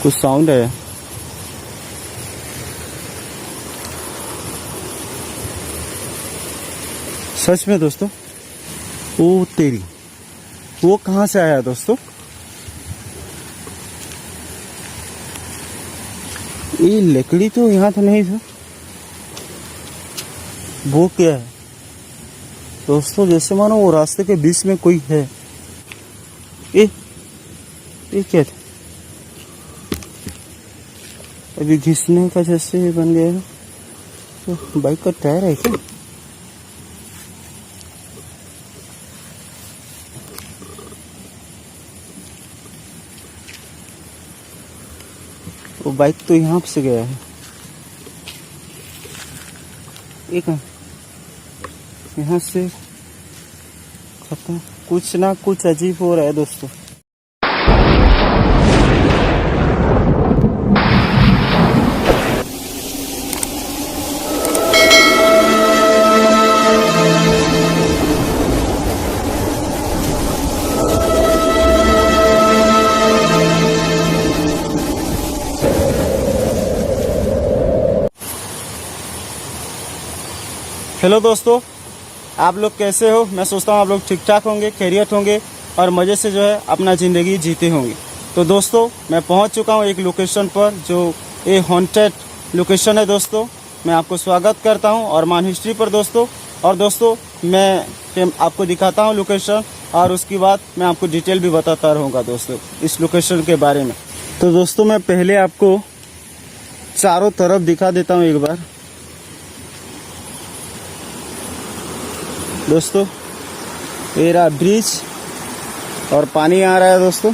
कुछ साउंड है। सच में दोस्तों, वो तेरी, वो कहाँ से आया दोस्तों? ये लकड़ी तो यहाँ तो नहीं था। वो क्या है दोस्तों? जैसे मानो वो रास्ते के बीच में कोई है। ये क्या था? अभी घिसने का जैसे बन गया है। तो बाइक का टायर है क्या? वो बाइक तो यहाँ से गया है। एक यहाँ से खत्म। कुछ ना कुछ अजीब हो रहा है दोस्तों। हेलो दोस्तों, आप लोग कैसे हो? मैं सोचता हूँ आप लोग ठीक ठाक होंगे, खैरियत होंगे और मज़े से जो है अपना ज़िंदगी जीते होंगे। तो दोस्तों, मैं पहुँच चुका हूँ एक लोकेशन पर, जो ये हॉन्टेड लोकेशन है दोस्तों। मैं आपको स्वागत करता हूँ और मान हिस्ट्री पर दोस्तों। और दोस्तों, मैं आपको दिखाता हूँ लोकेशन और उसके बाद मैं आपको डिटेल भी बताता रहूँगा दोस्तों इस लोकेशन के बारे में। तो दोस्तों, मैं पहले आपको चारों तरफ दिखा देता हूँ एक बार। दोस्तों, ये रहा ब्रिज और पानी आ रहा है दोस्तों।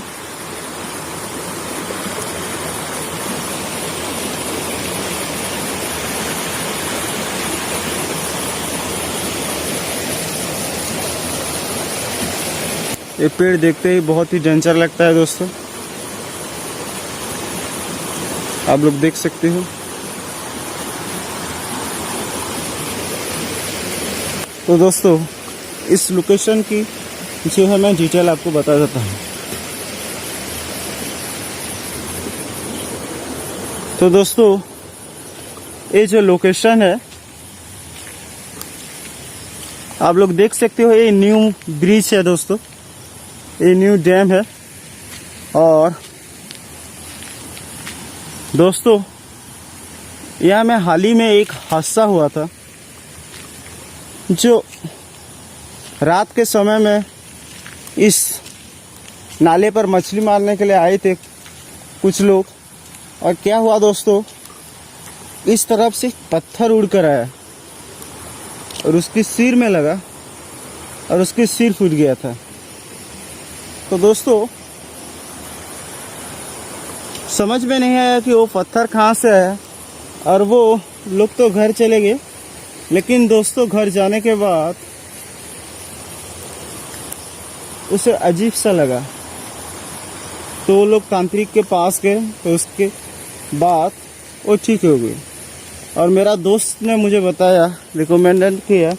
ये पेड़ देखते ही बहुत ही डेंजर लगता है दोस्तों, आप लोग देख सकते हो। तो दोस्तों, इस लोकेशन की जो है मैं डिटेल आपको बता देता हूँ। तो दोस्तों, ये जो लोकेशन है आप लोग देख सकते हो, ये न्यू ब्रिज है दोस्तों, ये न्यू डैम है। और दोस्तों, यहाँ में हाल ही में एक हादसा हुआ था, जो रात के समय में इस नाले पर मछली मारने के लिए आए थे कुछ लोग। और क्या हुआ दोस्तों, इस तरफ से पत्थर उड़कर आया और उसके सिर में लगा और उसके सिर फूट गया था। तो दोस्तों, समझ में नहीं आया कि वो पत्थर कहाँ से आया। और वो लोग तो घर चले गए, लेकिन दोस्तों घर जाने के बाद उसे अजीब सा लगा। तो वो लोग तांत्रिक के पास गए, तो उसके बाद वो ठीक हो गई। और मेरा दोस्त ने मुझे बताया, रिकमेंडेड किया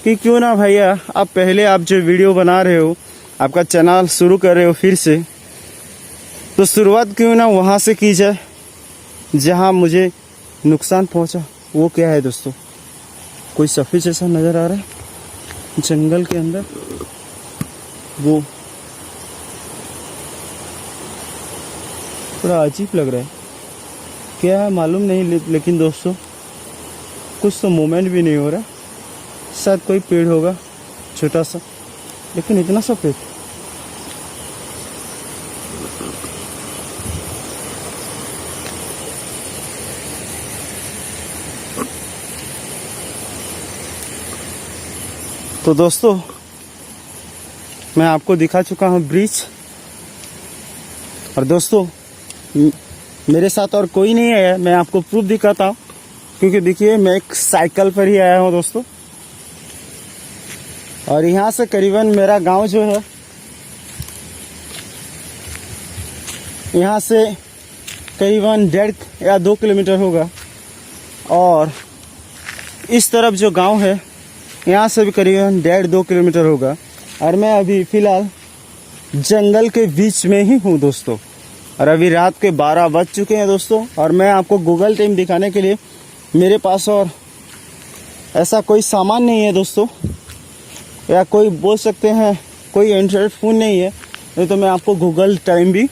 कि क्यों ना भैया आप पहले आप जो वीडियो बना रहे हो, आपका चैनल शुरू कर रहे हो फिर से, तो शुरुआत क्यों ना वहाँ से की जाए जहाँ मुझे नुकसान पहुँचा। वो क्या है दोस्तों? कोई सफ़ेद जैसा नज़र आ रहा है जंगल के अंदर। वो थोड़ा अजीब लग रहा है, क्या है मालूम नहीं। लेकिन दोस्तों, कुछ तो मूवमेंट भी नहीं हो रहा। शायद कोई पेड़ होगा छोटा सा, लेकिन इतना सफ़ेद। तो दोस्तों, मैं आपको दिखा चुका हूँ ब्रिज। और दोस्तों, मेरे साथ और कोई नहीं है, मैं आपको प्रूफ दिखाता हूँ। क्योंकि देखिए, मैं एक साइकिल पर ही आया हूँ दोस्तों। और यहाँ से करीबन मेरा गांव जो है, यहाँ से करीबन 1.5 या 2 किलोमीटर होगा। और इस तरफ जो गांव है, यहाँ से भी करीबन 1.5-2 किलोमीटर होगा। और मैं अभी फ़िलहाल जंगल के बीच में ही हूँ दोस्तों। और अभी रात के 12 बज चुके हैं दोस्तों। और मैं आपको गूगल टाइम दिखाने के लिए, मेरे पास और ऐसा कोई सामान नहीं है दोस्तों, या कोई बोल सकते हैं कोई एंड्रॉयड फ़ोन नहीं है, नहीं तो मैं आपको गूगल टाइम भी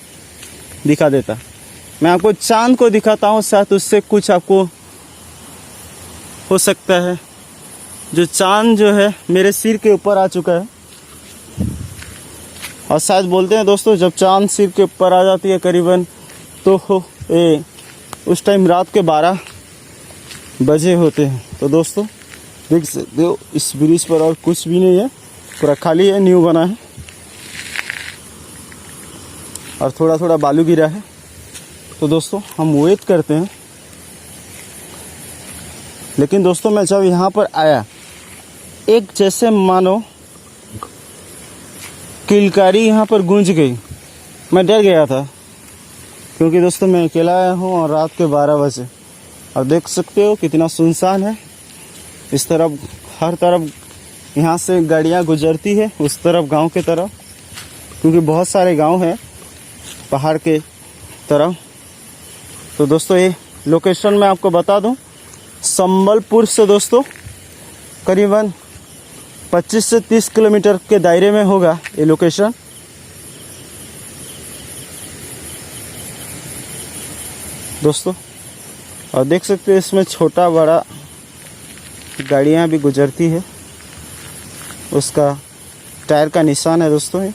दिखा देता। मैं आपको चांद को दिखाता हूँ, शायद उससे कुछ आपको हो सकता है। जो चांद जो है मेरे सिर के ऊपर आ चुका है, और शायद बोलते हैं दोस्तों जब चांद सिर के ऊपर आ जाती है करीबन तो उस टाइम रात के 12 बजे होते हैं। तो दोस्तों देख सकते हो इस ब्रिज पर और कुछ भी नहीं है, पूरा खाली है, न्यू बना है और थोड़ा थोड़ा बालू गिरा है। तो दोस्तों हम वेट करते हैं। लेकिन दोस्तों मैं जब यहाँ पर आया, एक जैसे मानो किलकारी यहाँ पर गूंज गई। मैं डर गया था क्योंकि दोस्तों मैं अकेला आया हूँ और रात के 12 बजे। और देख सकते हो कितना सुनसान है। इस तरफ हर तरफ यहाँ से गाड़ियाँ गुजरती है, उस तरफ गांव के तरफ, क्योंकि बहुत सारे गांव हैं पहाड़ के तरफ। तो दोस्तों ये लोकेशन मैं आपको बता दूं, संबलपुर से दोस्तों करीबन 25 से 30 किलोमीटर के दायरे में होगा ये लोकेशन। दोस्तों और देख सकते हो इसमें छोटा बड़ा गाड़ियाँ भी गुजरती है, उसका टायर का निशान है दोस्तों ये।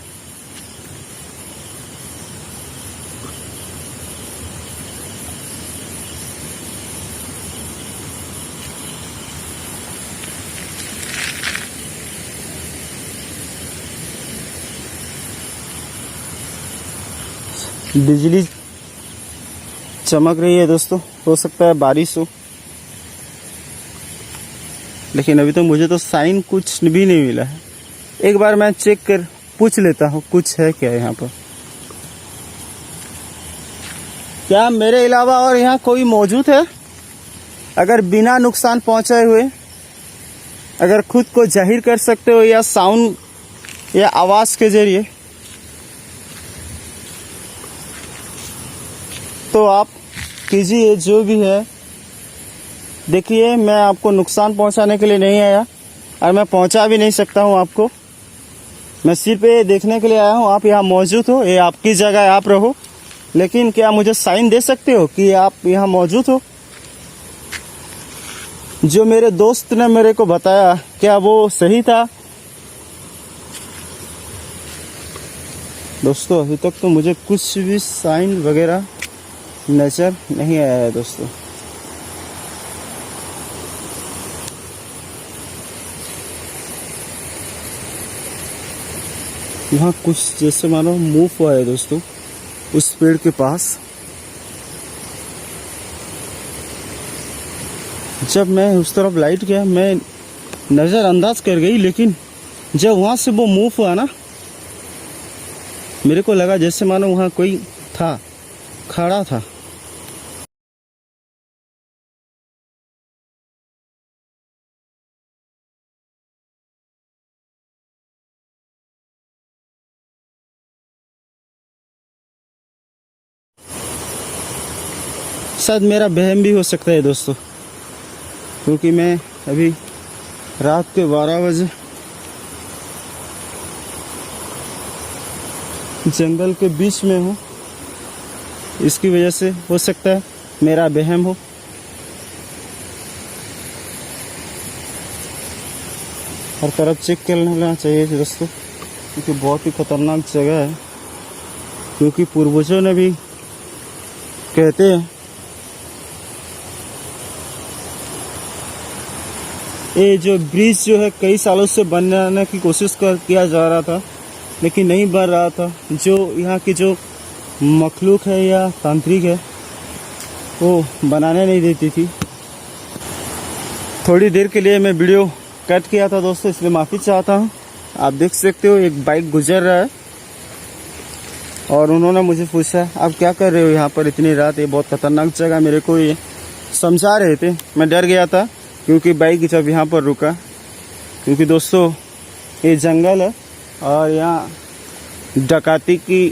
बिजली चमक रही है दोस्तों, हो सकता है बारिश हो, लेकिन अभी तो मुझे तो साइन कुछ भी नहीं मिला है। एक बार मैं चेक कर पूछ लेता हूँ कुछ है क्या यहाँ पर। क्या मेरे अलावा और यहाँ कोई मौजूद है? अगर बिना नुकसान पहुँचाए हुए अगर खुद को जाहिर कर सकते हो या साउंड या आवाज़ के जरिए, तो आप कीजिए जो भी है। देखिए मैं आपको नुकसान पहुंचाने के लिए नहीं आया और मैं पहुंचा भी नहीं सकता हूं आपको। मैं सिर्फ ये देखने के लिए आया हूं आप यहाँ मौजूद हो, ये आपकी जगह है, आप रहो। लेकिन क्या मुझे साइन दे सकते हो कि आप यहाँ मौजूद हो? जो मेरे दोस्त ने मेरे को बताया, क्या वो सही था? दोस्तों अभी तक तो मुझे कुछ भी साइन वगैरह नजर नहीं आया है दोस्तों। यहाँ कुछ जैसे मानो मूव हुआ है दोस्तों उस पेड़ के पास। जब मैं उस तरफ लाइट गया मैं नज़रअंदाज कर गई, लेकिन जब वहाँ से वो मूव हुआ ना, मेरे को लगा जैसे मानो वहाँ कोई था, खड़ा था। शायद मेरा वहम भी हो सकता है दोस्तों, क्योंकि मैं अभी रात के 12 बजे जंगल के बीच में हूँ। इसकी वजह से हो सकता है मेरा वहम हो। हर तरफ चेक कर लेना चाहिए दोस्तों, क्योंकि बहुत ही खतरनाक जगह है। क्योंकि पूर्वजों ने भी कहते हैं ये जो ब्रिज जो है कई सालों से बनाने की कोशिश किया जा रहा था, लेकिन नहीं बन रहा था। जो यहाँ की जो मखलूक है या तांत्रिक है वो बनाने नहीं देती थी। थोड़ी देर के लिए मैं वीडियो कट किया था दोस्तों, इसलिए माफ़ी चाहता हूँ। आप देख सकते हो एक बाइक गुजर रहा है और उन्होंने मुझे पूछा आप क्या कर रहे हो यहाँ पर इतनी रात, ये बहुत खतरनाक जगह। मेरे को ये समझा रहे थे, मैं डर गया था क्योंकि बाइक जब यहाँ पर रुका, क्योंकि दोस्तों ये जंगल है और यहाँ डकैती की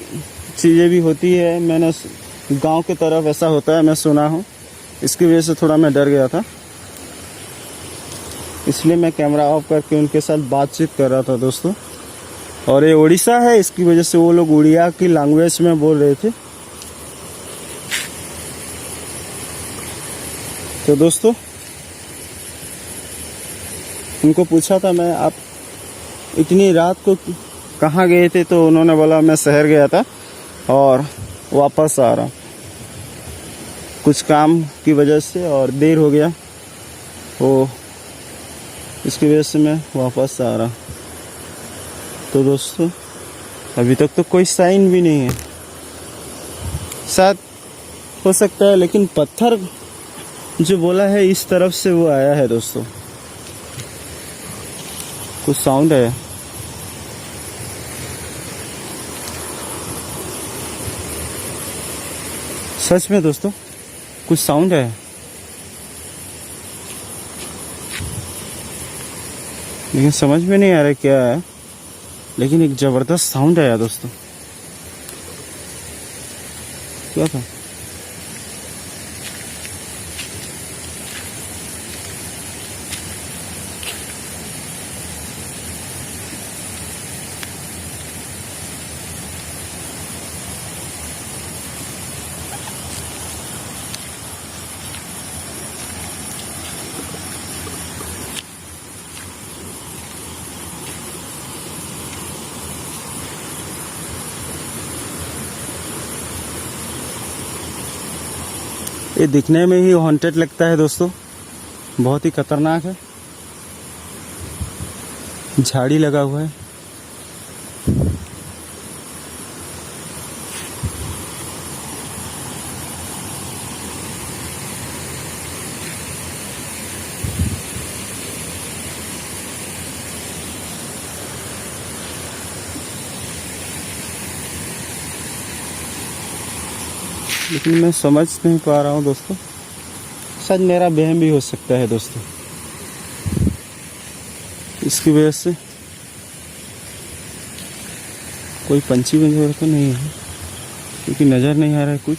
चीज़ें भी होती है। मैंने गांव की तरफ ऐसा होता है, मैं सुना हूँ। इसकी वजह से थोड़ा मैं डर गया था, इसलिए मैं कैमरा ऑफ करके उनके साथ बातचीत कर रहा था दोस्तों। और ये उड़ीसा है, इसकी वजह से वो लोग उड़िया की लैंग्वेज में बोल रहे थे। तो दोस्तों उनको पूछा था मैं, आप इतनी रात को कहाँ गए थे? तो उन्होंने बोला मैं शहर गया था और वापस आ रहा हूँ, कुछ काम की वजह से और देर हो गया, तो इसकी वजह से मैं वापस आ रहा। तो दोस्तों अभी तक तो कोई साइन भी नहीं है, शायद हो सकता है, लेकिन पत्थर जो बोला है इस तरफ से वो आया है दोस्तों। कुछ साउंड है, सच में दोस्तों कुछ साउंड है, लेकिन समझ में नहीं आ रहा क्या है, लेकिन एक जबरदस्त साउंड आया दोस्तों। क्या था? ये दिखने में ही हॉन्टेड लगता है दोस्तों, बहुत ही खतरनाक है। झाड़ी लगा हुआ है, लेकिन मैं समझ नहीं पा रहा हूँ दोस्तों, शायद मेरा वहम भी हो सकता है दोस्तों। इसकी वजह से कोई पंछी वगैरह तो नहीं है, क्योंकि नज़र नहीं आ रहा है कुछ।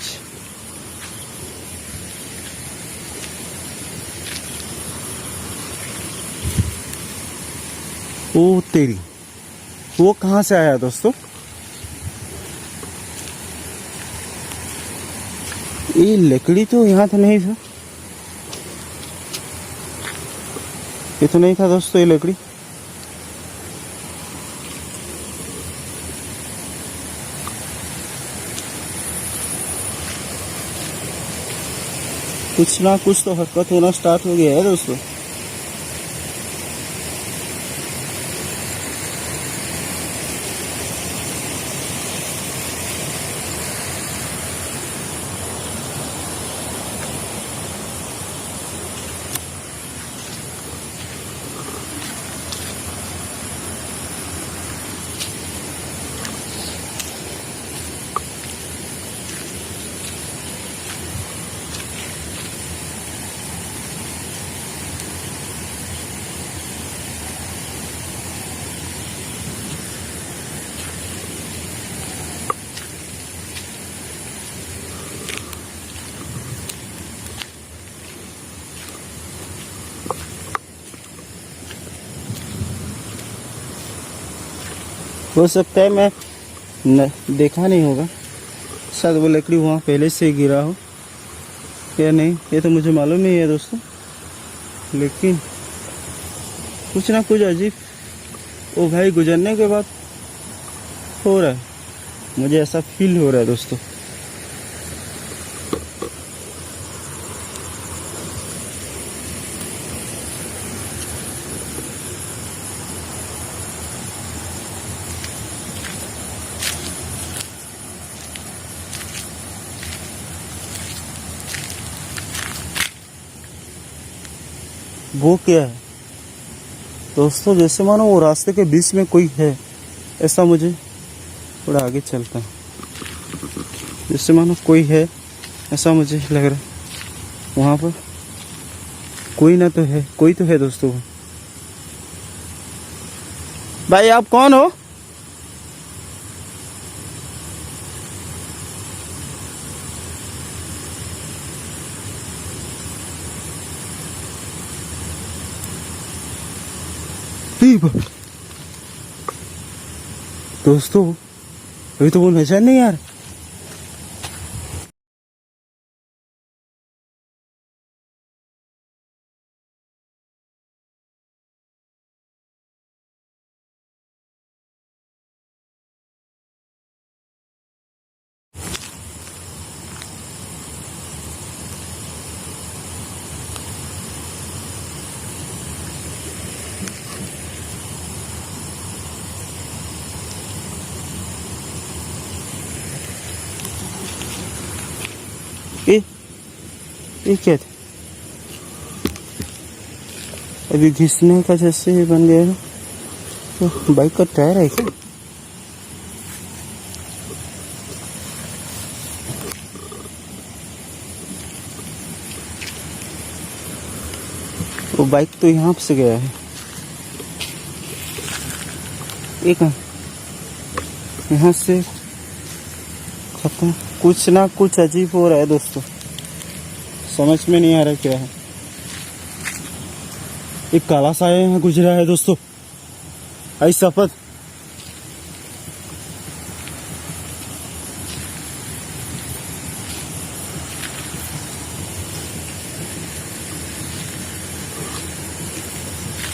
ओ तेरी, वो कहाँ से आया दोस्तों? ये लकड़ी तो यहाँ तो नहीं था, ये तो नहीं था दोस्तों, ये लकड़ी। कुछ ना कुछ तो हरकत होना स्टार्ट हो गया है दोस्तों। हो सकता है मैं देखा नहीं होगा, शायद वो लकड़ी वहाँ पहले से गिरा हो या नहीं, ये तो मुझे मालूम नहीं है दोस्तों। लेकिन कुछ ना कुछ अजीब वो भाई गुजरने के बाद हो रहा है, मुझे ऐसा फील हो रहा है दोस्तों। वो क्या है दोस्तों? जैसे मानो वो रास्ते के बीच में कोई है, ऐसा मुझे थोड़ा आगे चलता है, जैसे मानो कोई है ऐसा मुझे लग रहा है। वहाँ पर कोई ना तो है, कोई तो है दोस्तों। भाई आप कौन हो? दोस्तों अभी तो वो नजर नहीं आ रहा। ये क्या था? अभी घिसने का जैसे ही बन गया है। तो बाइक का टायर है क्या? वो बाइक तो यहाँ से गया है। एक यहाँ से खत्म। कुछ ना कुछ अजीब हो रहा है दोस्तों, समझ में नहीं आ रहा क्या है। एक काला साया यहाँ गुजरा है दोस्तों। आई सफद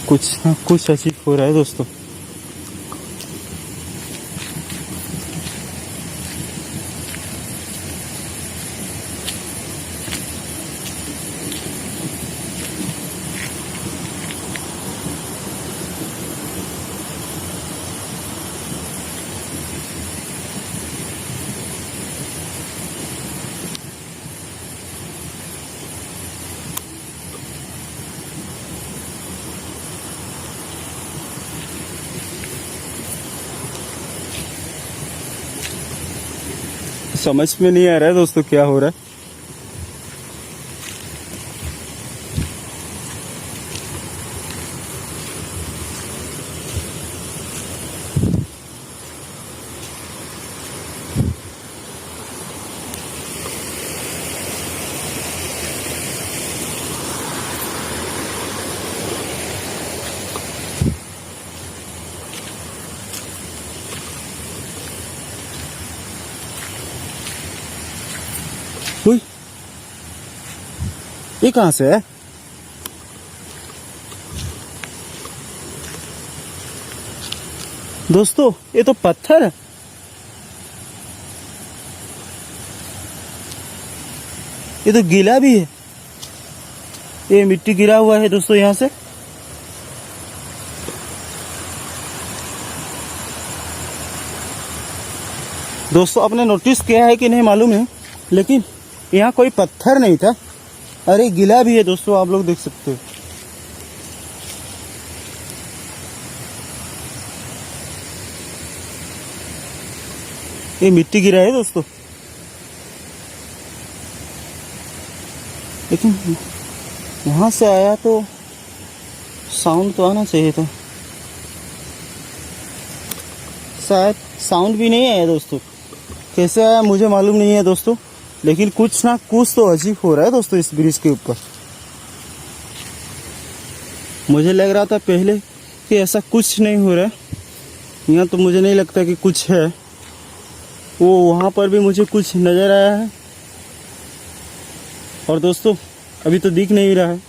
कुछ ना कुछ अजीब हो रहा है दोस्तों। समझ में नहीं आ रहा है दोस्तों क्या हो रहा है। हुई, ये कहां से है? दोस्तों ये तो पत्थर है। ये तो गीला भी है। ये मिट्टी गिरा हुआ है दोस्तों यहाँ से। दोस्तों आपने नोटिस किया है कि नहीं मालूम है, लेकिन यहाँ कोई पत्थर नहीं था। अरे गीला भी है दोस्तों, आप लोग देख सकते हो। ये मिट्टी गिरा है दोस्तों, लेकिन वहां से आया तो साउंड तो आना चाहिए था। शायद साउंड भी नहीं आया दोस्तों। कैसे आया मुझे मालूम नहीं है दोस्तों, लेकिन कुछ ना कुछ तो अजीब हो रहा है दोस्तों इस ब्रिज के ऊपर। मुझे लग रहा था पहले कि ऐसा कुछ नहीं हो रहा है। यहाँ तो मुझे नहीं लगता कि कुछ है। वो वहाँ पर भी मुझे कुछ नज़र आया है, और दोस्तों अभी तो दिख नहीं रहा है।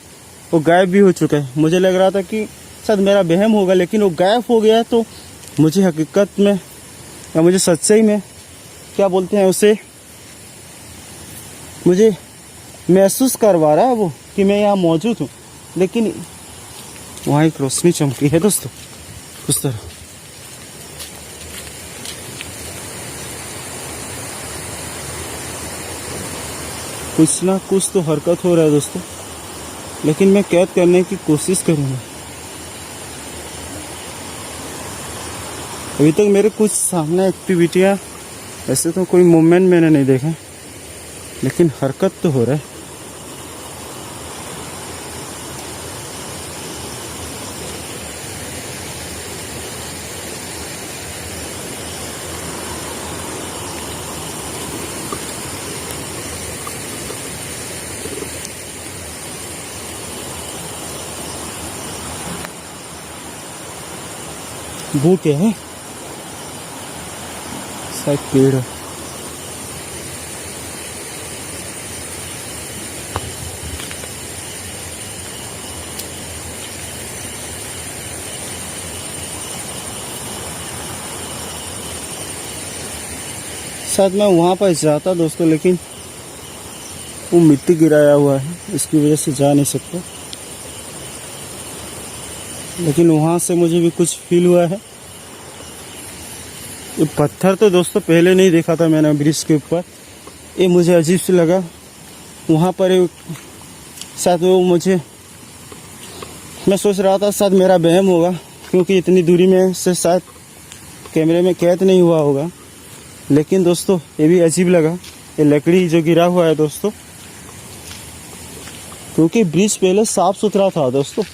वो गायब भी हो चुका है। मुझे लग रहा था कि शायद मेरा वहम होगा, लेकिन वो गायब हो गया। तो मुझे हकीकत में या मुझे सच्चाई में क्या बोलते हैं उसे, मुझे महसूस करवा रहा है वो कि मैं यहाँ मौजूद हूँ। लेकिन वहाँ एक रोशनी चमकी है दोस्तों उस तरह। कुछ ना कुछ तो हरकत हो रहा है दोस्तों, लेकिन मैं कैद करने की कोशिश करूँगा। अभी तक मेरे कुछ सामने एक्टिविटियाँ, ऐसे तो कोई मूवमेंट मैंने नहीं देखा, लेकिन हरकत तो हो रहा है। वो क्या है? शायद पेड़ है। शायद मैं वहाँ पर जाता दोस्तों, लेकिन वो मिट्टी गिराया हुआ है, इसकी वजह से जा नहीं सकता। लेकिन वहाँ से मुझे भी कुछ फील हुआ है। ये पत्थर तो दोस्तों पहले नहीं देखा था मैंने ब्रिज के ऊपर, ये मुझे अजीब से लगा। वहाँ पर शायद वो मुझे, मैं सोच रहा था शायद मेरा वहम होगा, क्योंकि इतनी दूरी में से शायद कैमरे में कैद नहीं हुआ होगा। लेकिन दोस्तों ये भी अजीब लगा, ये लकड़ी जो गिरा हुआ है दोस्तों, क्योंकि ब्रिज पहले साफ सुथरा था दोस्तों,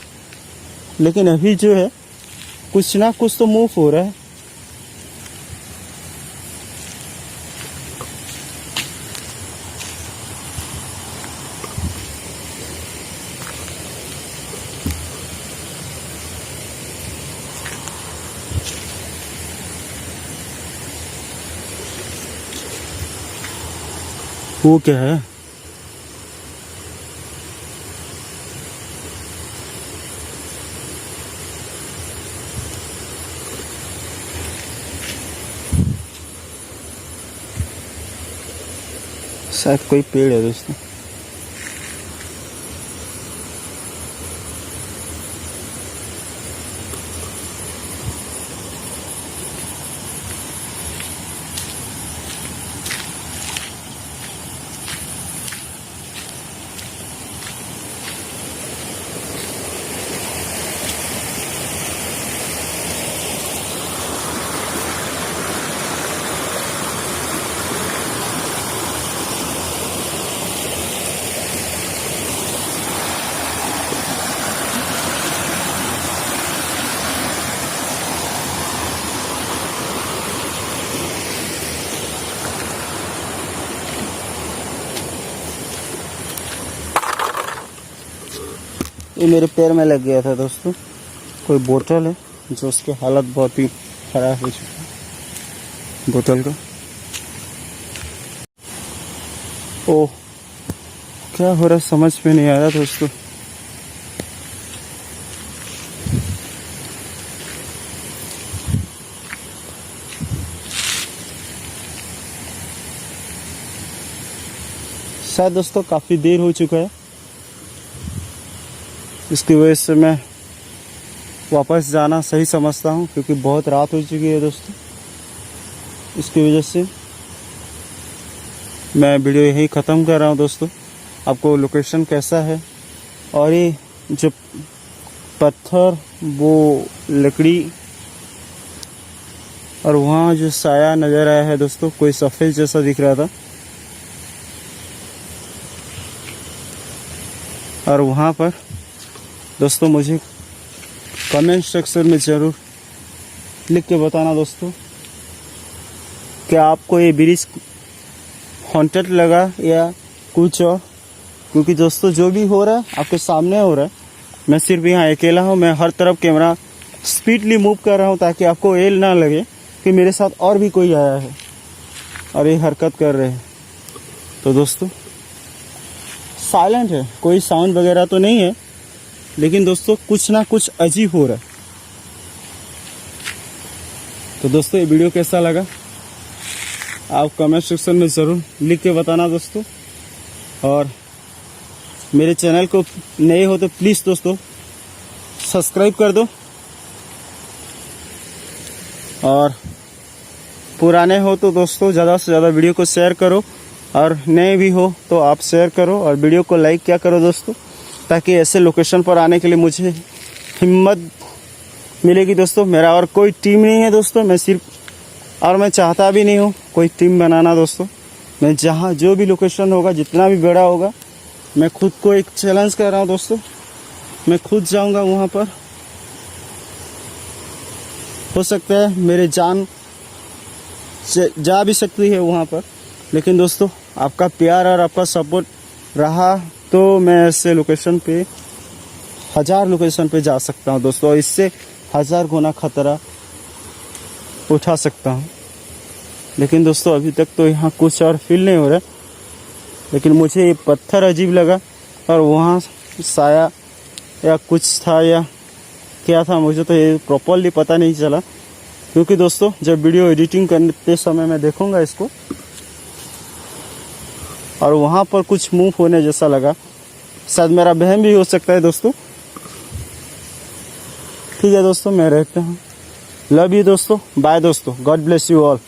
लेकिन अभी जो है कुछ ना कुछ तो मूव हो रहा है। वो क्या है? शायद कोई पेड़ है दोस्तों। ये मेरे पैर में लग गया था दोस्तों। कोई बोतल है जो उसकी हालत बहुत ही खराब हो चुकी है बोतल का। ओह, क्या हो रहा समझ में नहीं आ रहा दोस्तों। शायद दोस्तों काफ़ी देर हो चुका है, इसकी वजह से मैं वापस जाना सही समझता हूँ, क्योंकि बहुत रात हो चुकी है दोस्तों। इसकी वजह से मैं वीडियो यहीं ख़त्म कर रहा हूँ दोस्तों। आपको लोकेशन कैसा है और ये जो पत्थर, वो लकड़ी और वहाँ जो साया नज़र आया है दोस्तों, कोई सफ़ेद जैसा दिख रहा था। और वहाँ पर दोस्तों मुझे कमेंट सेक्शन में ज़रूर लिख के बताना दोस्तों, क्या आपको ये ब्रिज हॉन्टेड लगा या कुछ और। क्योंकि दोस्तों जो भी हो रहा है आपके सामने हो रहा है, मैं सिर्फ यहाँ अकेला हूँ। मैं हर तरफ कैमरा स्पीडली मूव कर रहा हूँ ताकि आपको एल ना लगे कि मेरे साथ और भी कोई आया है और ये हरकत कर रहे हैं। तो दोस्तों साइलेंट है, कोई साउंड वगैरह तो नहीं है, लेकिन दोस्तों कुछ ना कुछ अजीब हो रहा है। तो दोस्तों ये वीडियो कैसा लगा आप कमेंट सेक्शन में ज़रूर लिख के बताना दोस्तों। और मेरे चैनल को नए हो तो प्लीज़ दोस्तों सब्सक्राइब कर दो, और पुराने हो तो दोस्तों ज़्यादा से ज़्यादा वीडियो को शेयर करो, और नए भी हो तो आप शेयर करो और वीडियो को लाइक क्या करो दोस्तों, ताकि ऐसे लोकेशन पर आने के लिए मुझे हिम्मत मिलेगी दोस्तों। मेरा और कोई टीम नहीं है दोस्तों, मैं सिर्फ, और मैं चाहता भी नहीं हूँ कोई टीम बनाना दोस्तों। मैं जहाँ जो भी लोकेशन होगा, जितना भी बड़ा होगा, मैं खुद को एक चैलेंज कर रहा हूँ दोस्तों। मैं खुद जाऊँगा वहाँ पर, हो सकता है मेरे जान जा भी सकती है वहाँ पर, लेकिन दोस्तों आपका प्यार और आपका सपोर्ट रहा तो मैं ऐसे लोकेशन पे 1000 लोकेशन पे जा सकता हूँ दोस्तों। और इससे 1000 गुना खतरा उठा सकता हूँ। लेकिन दोस्तों अभी तक तो यहाँ कुछ और फील नहीं हो रहा, लेकिन मुझे ये पत्थर अजीब लगा और वहाँ साया या कुछ था या क्या था मुझे तो ये प्रॉपरली पता नहीं चला, क्योंकि दोस्तों जब वीडियो एडिटिंग करते समय मैं देखूँगा इसको, और वहाँ पर कुछ मूव होने जैसा लगा। शायद मेरा वहम भी हो सकता है दोस्तों। ठीक है दोस्तों, मैं रहता हूँ। लव यू दोस्तों, बाय दोस्तों, गॉड ब्लेस यू ऑल।